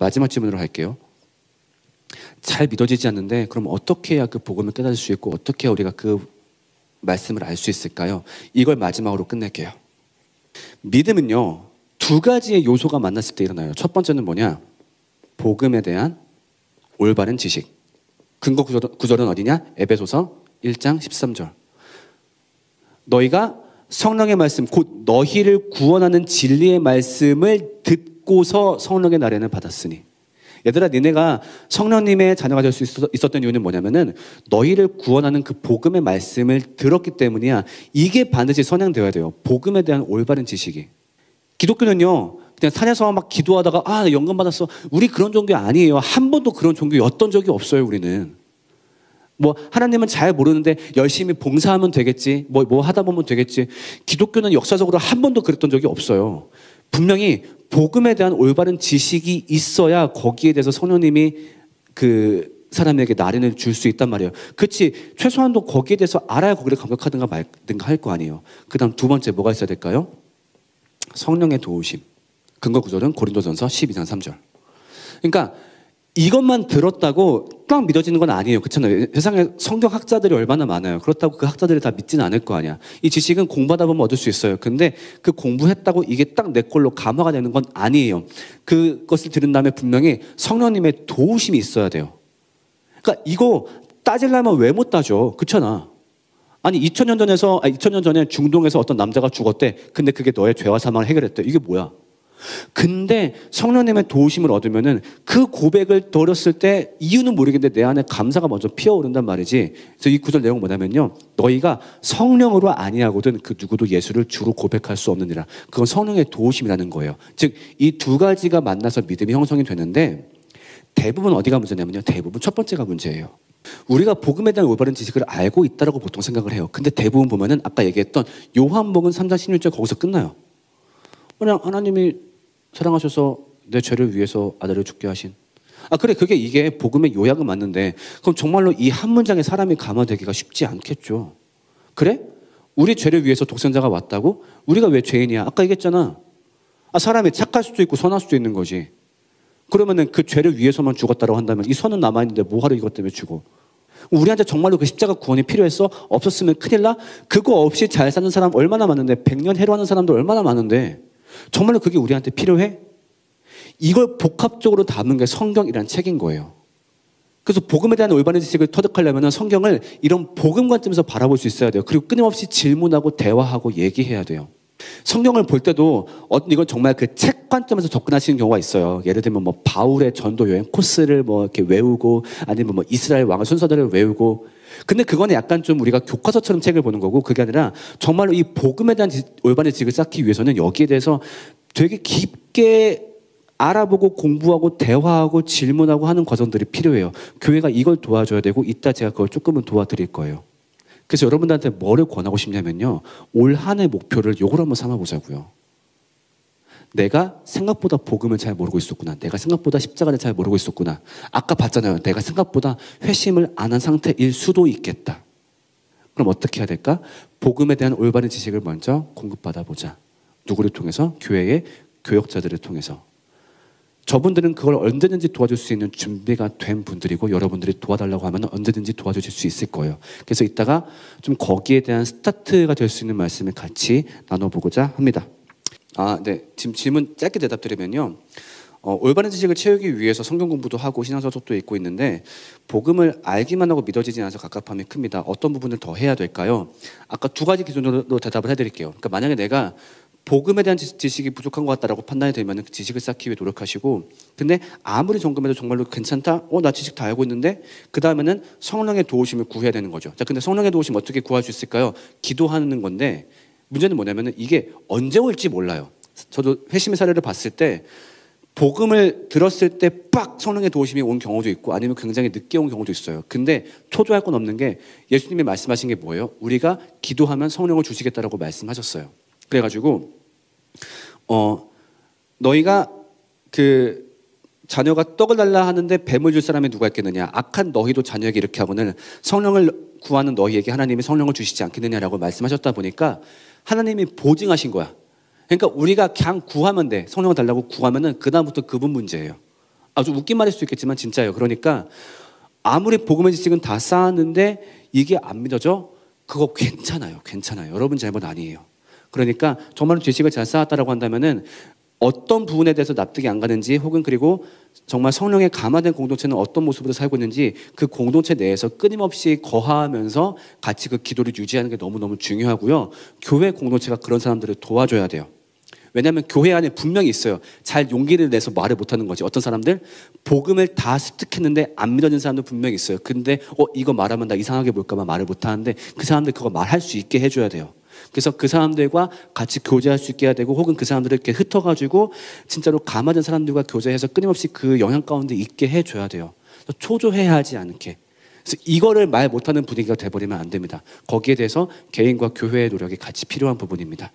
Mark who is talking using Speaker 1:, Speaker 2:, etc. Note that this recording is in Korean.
Speaker 1: 마지막 질문으로 할게요. 잘 믿어지지 않는데 그럼 어떻게 해야 그 복음을 깨달을 수 있고 어떻게 해야 우리가 그 말씀을 알 수 있을까요? 이걸 마지막으로 끝낼게요. 믿음은요, 두 가지의 요소가 만났을 때 일어나요. 첫 번째는 뭐냐? 복음에 대한 올바른 지식. 근거 구절은 어디냐? 에베소서 1장 13절. 너희가 성령의 말씀, 곧 너희를 구원하는 진리의 말씀을 듣고서 성령의 나래는 받았으니. 얘들아, 니네가 성령님의 자녀가 될 수 있었던 이유는 뭐냐면은 너희를 구원하는 그 복음의 말씀을 들었기 때문이야. 이게 반드시 선양되어야 돼요. 복음에 대한 올바른 지식이. 기독교는요, 그냥 산에서 막 기도하다가 나 영감 받았어. 우리 그런 종교 아니에요. 한 번도 그런 종교였던 적이 없어요, 우리는. 뭐 하나님은 잘 모르는데 열심히 봉사하면 되겠지. 뭐 하다 보면 되겠지. 기독교는 역사적으로 한 번도 그랬던 적이 없어요. 분명히 복음에 대한 올바른 지식이 있어야 거기에 대해서 성령님이 그 사람에게 나른을 줄 수 있단 말이에요. 그렇지, 최소한도 거기에 대해서 알아야 거기를 감격하든가 말든가 할 거 아니에요. 그 다음 두 번째 뭐가 있어야 될까요? 성령의 도우심. 근거 구절은 고린도전서 12장 3절. 그러니까 이것만 들었다고 딱 믿어지는 건 아니에요. 그렇잖아요. 세상에 성경학자들이 얼마나 많아요. 그렇다고 그 학자들이 다 믿지는 않을 거 아니야. 이 지식은 공부하다 보면 얻을 수 있어요. 근데 그 공부했다고 이게 딱 내 걸로 감화가 되는 건 아니에요. 그것을 들은 다음에 분명히 성령님의 도우심이 있어야 돼요. 그러니까 이거 따지려면 왜 못 따져? 그렇잖아. 아니 2000년 전에 중동에서 어떤 남자가 죽었대. 근데 그게 너의 죄와 사망을 해결했대. 이게 뭐야? 근데 성령님의 도우심을 얻으면은 그 고백을 들었을 때 이유는 모르겠는데 내 안에 감사가 먼저 피어오른단 말이지. 그래서 이 구절 내용은 뭐냐면요, 너희가 성령으로 아니하거든 그 누구도 예수를 주로 고백할 수 없느니라. 그건 성령의 도우심이라는 거예요. 즉 이 두 가지가 만나서 믿음이 형성이 되는데 대부분 어디가 문제냐면요, 대부분 첫 번째가 문제예요. 우리가 복음에 대한 올바른 지식을 알고 있다라고 보통 생각을 해요. 근데 대부분 보면은 아까 얘기했던 요한복음 3장 16절 거기서 끝나요. 그냥 하나님이 사랑하셔서 내 죄를 위해서 아들을 죽게 하신. 그래, 이게 복음의 요약은 맞는데 그럼 정말로 이 한 문장에 사람이 감화되기가 쉽지 않겠죠. 그래? 우리 죄를 위해서 독생자가 왔다고? 우리가 왜 죄인이야? 아까 얘기했잖아. 사람이 착할 수도 있고 선할 수도 있는 거지. 그러면은 그 죄를 위해서만 죽었다고 한다면 이 선은 남아있는데 뭐하러 이것 때문에 죽어? 우리한테 정말로 그 십자가 구원이 필요했어? 없었으면 큰일 나? 그거 없이 잘 사는 사람 얼마나 많은데, 100년 해로하는 사람도 얼마나 많은데 정말로 그게 우리한테 필요해? 이걸 복합적으로 담은 게 성경이라는 책인 거예요. 그래서 복음에 대한 올바른 지식을 터득하려면 성경을 이런 복음 관점에서 바라볼 수 있어야 돼요. 그리고 끊임없이 질문하고 대화하고 얘기해야 돼요. 성경을 볼 때도 이건 정말 그 책 관점에서 접근하시는 경우가 있어요. 예를 들면 뭐 바울의 전도 여행 코스를 뭐 이렇게 외우고, 아니면 뭐 이스라엘 왕의 순서들을 외우고. 근데 그거는 약간 좀 우리가 교과서처럼 책을 보는 거고, 그게 아니라 정말로 이 복음에 대한 올바른 지식을 쌓기 위해서는 여기에 대해서 되게 깊게 알아보고 공부하고 대화하고 질문하고 하는 과정들이 필요해요. 교회가 이걸 도와줘야 되고, 이따 제가 그걸 조금은 도와드릴 거예요. 그래서 여러분들한테 뭐를 권하고 싶냐면요, 올 한 해 목표를 요걸 한번 삼아보자고요. 내가 생각보다 복음을 잘 모르고 있었구나. 내가 생각보다 십자가를 잘 모르고 있었구나. 아까 봤잖아요. 내가 생각보다 회심을 안 한 상태일 수도 있겠다. 그럼 어떻게 해야 될까? 복음에 대한 올바른 지식을 먼저 공급받아 보자. 누구를 통해서? 교회의 교역자들을 통해서. 저분들은 그걸 언제든지 도와줄 수 있는 준비가 된 분들이고, 여러분들이 도와달라고 하면 언제든지 도와주실 수 있을 거예요. 그래서 이따가 좀 거기에 대한 스타트가 될 수 있는 말씀을 같이 나눠보고자 합니다. 네. 지금 질문 짧게 대답드리면요, 올바른 지식을 채우기 위해서 성경 공부도 하고 신앙서적도 읽고 있는데 복음을 알기만 하고 믿어지지 않아서 갑갑함이 큽니다. 어떤 부분을 더 해야 될까요? 아까 두 가지 기준으로 대답을 해드릴게요. 그러니까 만약에 내가 복음에 대한 지식이 부족한 것 같다라고 판단이 되면 그 지식을 쌓기 위해 노력하시고, 근데 아무리 점검해도 정말로 괜찮다? 나 지식 다 알고 있는데? 그 다음에는 성령의 도우심을 구해야 되는 거죠. 자, 근데 성령의 도우심 어떻게 구할 수 있을까요? 기도하는 건데, 문제는 뭐냐면은 이게 언제 올지 몰라요. 저도 회심의 사례를 봤을 때 복음을 들었을 때 빡 성령의 도우심이 온 경우도 있고, 아니면 굉장히 늦게 온 경우도 있어요. 근데 초조할 건 없는 게, 예수님이 말씀하신 게 뭐예요? 우리가 기도하면 성령을 주시겠다라고 말씀하셨어요. 그래가지고 너희가 그 자녀가 떡을 달라 하는데 뱀을 줄 사람이 누가 있겠느냐? 악한 너희도 자녀에게 이렇게 하고는 성령을 구하는 너희에게 하나님이 성령을 주시지 않겠느냐라고 말씀하셨다 보니까 하나님이 보증하신 거야. 그러니까 우리가 그냥 구하면 돼. 성령을 달라고 구하면은 그다음부터 그분 문제예요. 아주 웃긴 말일 수 있겠지만 진짜예요. 그러니까 아무리 복음의 지식은 다 쌓았는데 이게 안 믿어져? 그거 괜찮아요. 괜찮아요. 여러분 잘못 아니에요. 그러니까 정말 지식을 잘 쌓았다라고 한다면은 어떤 부분에 대해서 납득이 안 가는지, 혹은 그리고 정말 성령에 감화된 공동체는 어떤 모습으로 살고 있는지 그 공동체 내에서 끊임없이 거하면서 같이 그 기도를 유지하는 게 너무너무 중요하고요. 교회 공동체가 그런 사람들을 도와줘야 돼요. 왜냐하면 교회 안에 분명히 있어요. 잘 용기를 내서 말을 못하는 거지. 어떤 사람들 복음을 다 습득했는데 안 믿어진 사람도 분명히 있어요. 근데 이거 말하면 나 이상하게 볼까 봐 말을 못하는데, 그 사람들 그거 말할 수 있게 해줘야 돼요. 그래서 그 사람들과 같이 교제할 수 있게 해야 되고, 혹은 그 사람들을 이렇게 흩어가지고 진짜로 감화된 사람들과 교제해서 끊임없이 그 영향 가운데 있게 해줘야 돼요. 초조해야 하지 않게. 그래서 이거를 말 못하는 분위기가 돼버리면 안 됩니다. 거기에 대해서 개인과 교회의 노력이 같이 필요한 부분입니다.